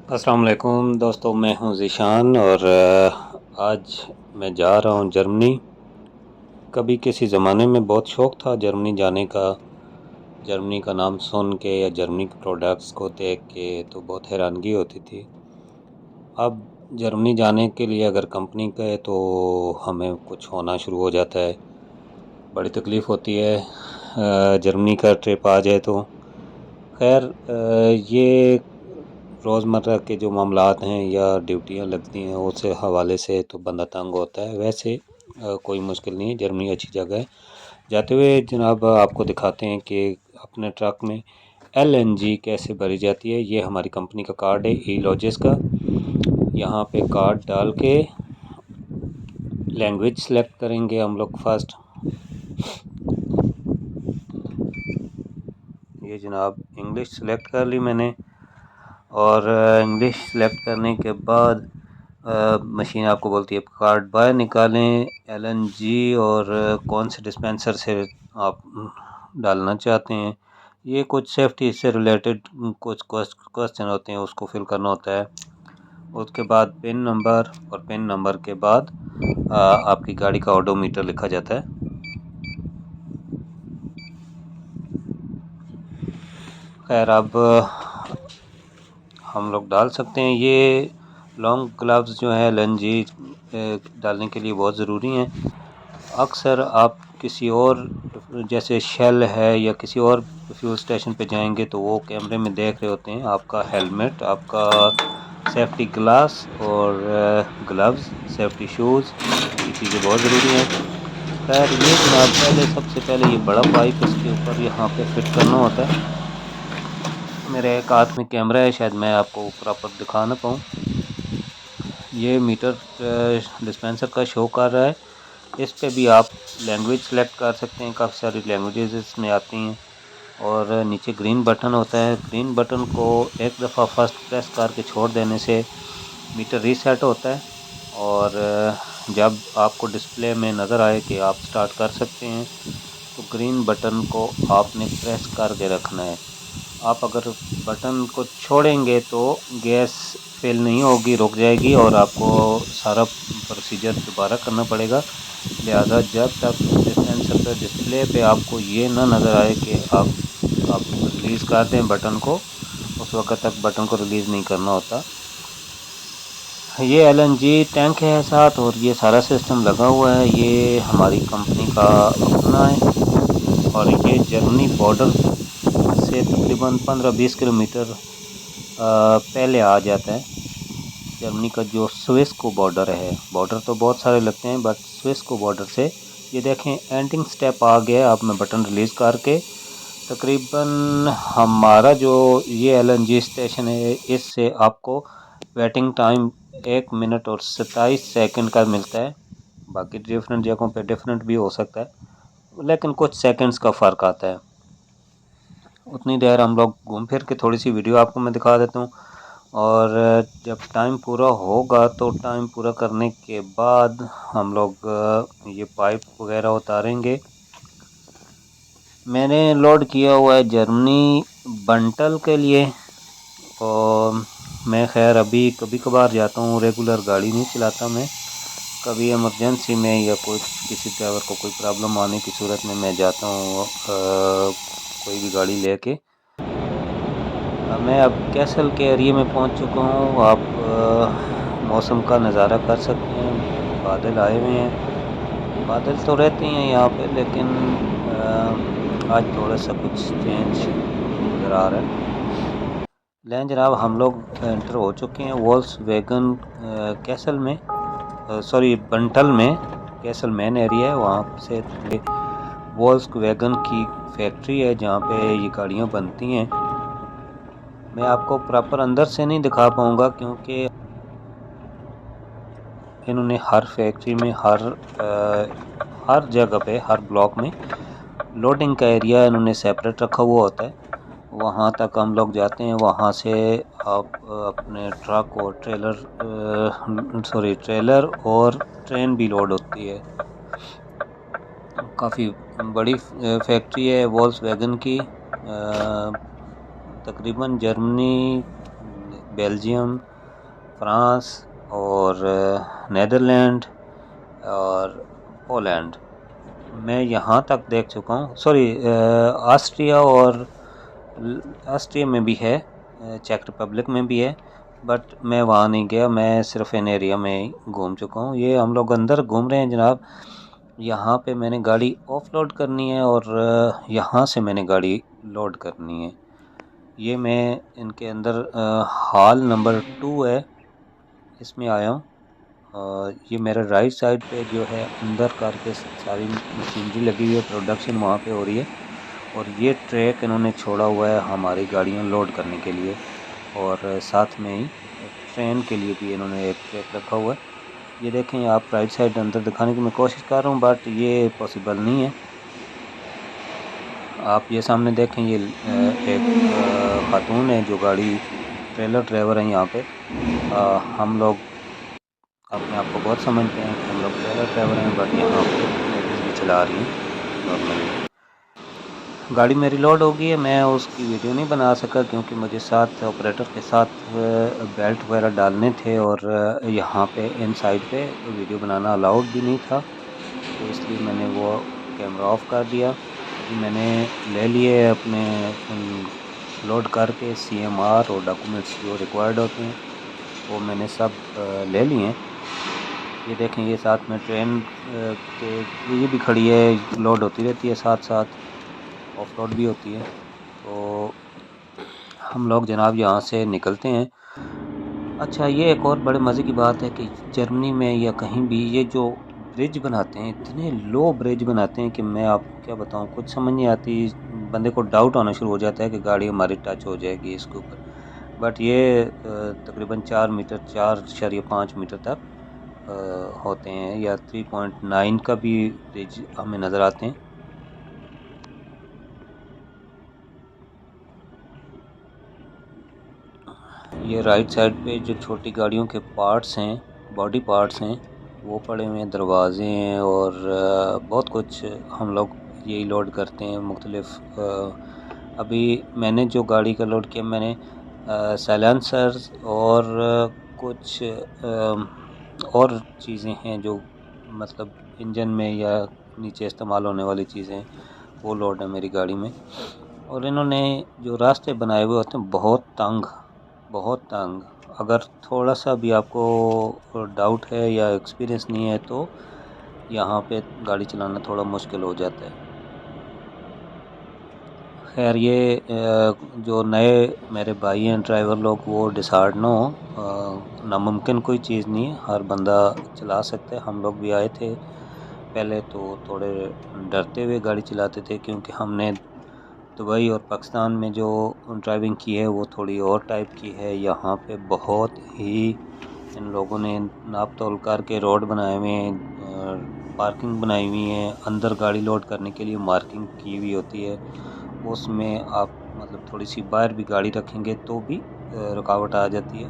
अस्सलाम वालेकुम दोस्तों, मैं हूं ज़ीशान और आज मैं जा रहा हूं जर्मनी। कभी किसी ज़माने में बहुत शौक़ था जर्मनी जाने का। जर्मनी का नाम सुन के या जर्मनी के प्रोडक्ट्स को देख के तो बहुत हैरानगी होती थी। अब जर्मनी जाने के लिए अगर कंपनी कहे तो हमें कुछ होना शुरू हो जाता है, बड़ी तकलीफ़ होती है जर्मनी का ट्रिप आ जाए तो। खैर ये रोज़मर्रा के जो मामलात हैं या ड्यूटियाँ लगती हैं उस हवाले से तो बंदा तंग होता है। वैसे कोई मुश्किल नहीं है, जर्मनी अच्छी जगह है। जाते हुए जनाब आपको दिखाते हैं कि अपने ट्रक में एलएनजी कैसे भरी जाती है। ये हमारी कंपनी का कार्ड है ई लॉजिस का। यहाँ पे कार्ड डाल के लैंग्वेज सेलेक्ट करेंगे हम लोग फर्स्ट। ये जनाब इंग्लिश सेलेक्ट कर ली मैंने और इंग्लिश सेलेक्ट करने के बाद मशीन आपको बोलती है कार्ड बाहर निकालें एलएनजी और कौन से डिस्पेंसर से आप डालना चाहते हैं। ये कुछ सेफ्टी से रिलेटेड कुछ क्वेश्चन होते हैं, उसको फिल करना होता है। उसके बाद पिन नंबर और पिन नंबर के बाद आपकी गाड़ी का ओडोमीटर लिखा जाता है। खैर अब हम लोग डाल सकते हैं। ये लॉन्ग ग्लव्स जो है एलएनजी डालने के लिए बहुत ज़रूरी हैं। अक्सर आप किसी और जैसे शेल है या किसी और फ्यूल स्टेशन पे जाएंगे तो वो कैमरे में देख रहे होते हैं आपका हेलमेट, आपका सेफ्टी ग्लास और ग्लव्स, सेफ्टी शूज़, ये चीज़ें बहुत ज़रूरी हैं। खैर ये जनाब सबसे पहले ये बड़ा पाइप इसके ऊपर यहाँ पे फिट करना होता है। मेरे एक हाथ में कैमरा है, शायद मैं आपको प्रॉपर दिखा ना पाऊँ। ये मीटर डिस्पेंसर का शो कर रहा है। इस पे भी आप लैंग्वेज सेलेक्ट कर सकते हैं, काफ़ी सारी लैंग्वेजेस इसमें आती हैं। और नीचे ग्रीन बटन होता है, ग्रीन बटन को एक दफ़ा फर्स्ट प्रेस करके छोड़ देने से मीटर रीसेट होता है। और जब आपको डिस्प्ले में नज़र आए कि आप स्टार्ट कर सकते हैं तो ग्रीन बटन को आपने प्रेस करके रखना है। आप अगर बटन को छोड़ेंगे तो गैस फेल नहीं होगी, रुक जाएगी और आपको सारा प्रोसीजर दोबारा करना पड़ेगा। लिहाजा जब तक डिस्पेंसर पे डिस्प्ले पे आपको ये ना नज़र आए कि आप रिलीज़ कर दें बटन को, उस वक्त तक बटन को रिलीज़ नहीं करना होता। ये एलएनजी टैंक है साथ और ये सारा सिस्टम लगा हुआ है। ये हमारी कंपनी का अपना है और ये जर्मनी बॉर्डर से तकरीबन 15-20 किलोमीटर पहले आ जाता है। जर्मनी का जो स्विस बॉर्डर है, बॉर्डर तो बहुत सारे लगते हैं बट स्विस बॉर्डर से ये देखें एंडिंग स्टेप आ गया। अब मैं बटन रिलीज़ करके तकरीबन हमारा जो ये एलएनजी स्टेशन है इससे आपको वेटिंग टाइम 1 मिनट और 27 सेकंड का मिलता है। बाकी डिफरेंट जगहों पे डिफरेंट भी हो सकता है, लेकिन कुछ सेकंड्स का फ़र्क आता है। उतनी देर हम लोग घूम फिर के थोड़ी सी वीडियो आपको मैं दिखा देता हूँ। और जब टाइम पूरा होगा तो टाइम पूरा करने के बाद हम लोग ये पाइप वगैरह उतारेंगे। मैंने लोड किया हुआ है जर्मनी बंटल के लिए और मैं खैर अभी कभी कभार जाता हूँ, रेगुलर गाड़ी नहीं चलाता मैं। कभी इमरजेंसी में या कोई किसी ड्राइवर को कोई प्रॉब्लम आने की सूरत में मैं जाता हूँ कोई भी गाड़ी लेके। मैं अब कैसल के एरिया में पहुँच चुका हूँ। आप मौसम का नज़ारा कर सकते हैं, बादल आए हुए हैं। बादल तो रहते ही हैं यहाँ पे, लेकिन आज थोड़ा सा कुछ चेंज नज़र आ रहा है। लें जनाब हम लोग एंटर हो चुके हैं वोल्क्सवैगन कैसल में, सॉरी बंटल में। कैसल मेन एरिया है, वहाँ से वोल्क्सवैगन की फैक्ट्री है जहाँ पे ये गाड़ियाँ बनती हैं। मैं आपको प्रॉपर अंदर से नहीं दिखा पाऊँगा क्योंकि इन्होंने हर फैक्ट्री में हर जगह पे हर ब्लॉक में लोडिंग का एरिया इन्होंने सेपरेट रखा हुआ होता है। वहाँ तक हम लोग जाते हैं, वहाँ से आप अपने ट्रक और ट्रेलर और ट्रेन भी लोड होती है। काफ़ी बड़ी फैक्ट्री है वोल्क्सवैगन की। तकरीबन जर्मनी बेल्जियम, फ्रांस और नीदरलैंड और पोलैंड। मैं यहाँ तक देख चुका हूँ। सॉरी, ऑस्ट्रिया में भी है, चेक रिपब्लिक में भी है, बट मैं वहाँ नहीं गया। मैं सिर्फ इन एरिया में ही घूम चुका हूँ। ये हम लोग अंदर घूम रहे हैं जनाब। यहाँ पे मैंने गाड़ी ऑफ लोड करनी है और यहाँ से मैंने गाड़ी लोड करनी है। ये मैं इनके अंदर हॉल नंबर 2 है, इसमें आया हूँ। ये मेरा राइट साइड पे जो है अंदर करके सारी मशीनरी लगी हुई है, प्रोडक्शन वहाँ पे हो रही है। और ये ट्रैक इन्होंने छोड़ा हुआ है हमारी गाड़ियाँ लोड करने के लिए, और साथ में ही ट्रेन के लिए भी इन्होंने एक ट्रैक रखा हुआ है। ये देखें, आप राइट साइड अंदर दिखाने की मैं कोशिश कर रहा हूँ, बट ये पॉसिबल नहीं है। आप ये सामने देखें, ये एक खातून है जो गाड़ी ट्रेलर ड्राइवर है यहाँ पे। हम लोग अपने आप को बहुत समझते हैं कि हम लोग ट्रेलर ड्राइवर हैं, बट यहाँ पे लेडीज़ भी चला रही हैं नॉर्मली। गाड़ी मेरी लोड हो गई है। मैं उसकी वीडियो नहीं बना सका क्योंकि मुझे साथ ऑपरेटर के साथ बेल्ट वगैरह डालने थे, और यहाँ पे इन साइड पे वीडियो बनाना अलाउड भी नहीं था, तो इसलिए मैंने वो कैमरा ऑफ कर दिया। अभी मैंने ले लिए अपने लोड करके CMR और डॉक्यूमेंट्स जो रिक्वायर्ड होते हैं वो मैंने सब ले लिए हैं। ये देखें, ये साथ में ट्रेन के ये भी खड़ी है, लोड होती रहती है, साथ साथ ऑफ रोड भी होती है। तो हम लोग जनाब यहाँ से निकलते हैं। अच्छा, ये एक और बड़े मज़े की बात है कि जर्मनी में या कहीं भी ये जो ब्रिज बनाते हैं, इतने लो ब्रिज बनाते हैं कि मैं आपको क्या बताऊँ, कुछ समझ नहीं आती। बंदे को डाउट होना शुरू हो जाता है कि गाड़ी हमारी टच हो जाएगी इसके ऊपर। बट ये तकरीबन 4 मीटर 4.5 मीटर तक होते हैं, या 3.9 का भी ब्रिज हमें नज़र आते हैं। ये राइट साइड पे जो छोटी गाड़ियों के पार्ट्स हैं, बॉडी पार्ट्स हैं, वो पड़े हुए हैं, दरवाजे हैं और बहुत कुछ हम लोग यही लोड करते हैं मुख्तलिफ। अभी मैंने जो गाड़ी का लोड किया, मैंने साइलेंसर्स और कुछ और चीज़ें हैं जो मतलब इंजन में या नीचे इस्तेमाल होने वाली चीज़ें, वो लोड है मेरी गाड़ी में। और इन्होंने जो रास्ते बनाए हुए होते हैं बहुत तंग। अगर थोड़ा सा भी आपको डाउट है या एक्सपीरियंस नहीं है तो यहाँ पे गाड़ी चलाना थोड़ा मुश्किल हो जाता है। खैर, ये जो नए मेरे भाई हैं ड्राइवर लोग, वो डिसहार्ड ना हो, नामुमकिन कोई चीज़ नहीं है, हर बंदा चला सकता है। हम लोग भी आए थे पहले तो थोड़े डरते हुए गाड़ी चलाते थे, क्योंकि हमने दुबई और पाकिस्तान में जो ड्राइविंग की है वो थोड़ी और टाइप की है। यहाँ पे बहुत ही इन लोगों ने नाप तोल करके रोड बनाए हुए हैं, पार्किंग बनाई हुई है, अंदर गाड़ी लोड करने के लिए मार्किंग की हुई होती है। उसमें आप मतलब थोड़ी सी बाहर भी गाड़ी रखेंगे तो भी रुकावट आ जाती है,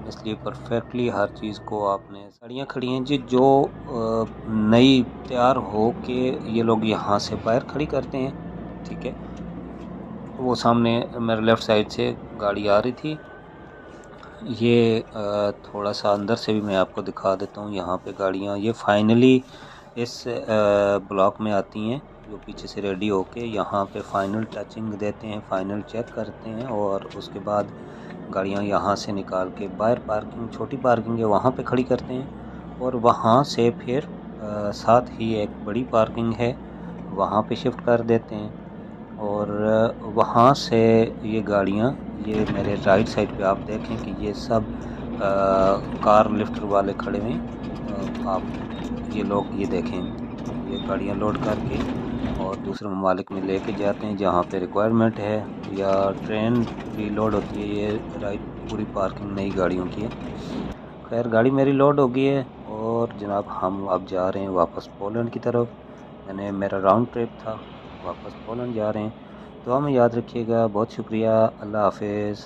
इसलिए परफेक्टली हर चीज़ को आपने। गाड़ियाँ खड़ी हैं जी जो नई तैयार हो के ये लोग यहाँ से बाहर खड़ी करते हैं, ठीक है। वो सामने मेरे लेफ़्ट साइड से गाड़ी आ रही थी। ये थोड़ा सा अंदर से भी मैं आपको दिखा देता हूँ। यहाँ पे गाड़ियाँ ये फाइनली इस ब्लॉक में आती हैं, जो पीछे से रेडी होके यहाँ पे फ़ाइनल टचिंग देते हैं, फ़ाइनल चेक करते हैं, और उसके बाद गाड़ियाँ यहाँ से निकाल के बाहर पार्किंग, छोटी पार्किंग है वहाँ पे खड़ी करते हैं। और वहाँ से फिर साथ ही एक बड़ी पार्किंग है, वहाँ पे शिफ्ट कर देते हैं। और वहाँ से ये गाड़ियाँ, ये मेरे राइट साइड पे आप देखें कि ये सब कार लिफ्टर वाले खड़े हुए हैं। आप ये लोग ये देखें, ये गाड़ियाँ लोड करके और दूसरे ममालिक में लेके जाते हैं जहाँ पे रिक्वायरमेंट है, या ट्रेन भी लोड होती है। ये राइट पूरी पार्किंग नई गाड़ियों की है। खैर, गाड़ी मेरी लोड हो गई है और जनाब हम अब जा रहे हैं वापस पोलैंड की तरफ। मेरा राउंड ट्रिप था, वापस पोलैंड जा रहे हैं। दुआ में याद रखिएगा। बहुत शुक्रिया। अल्लाह हाफिज़।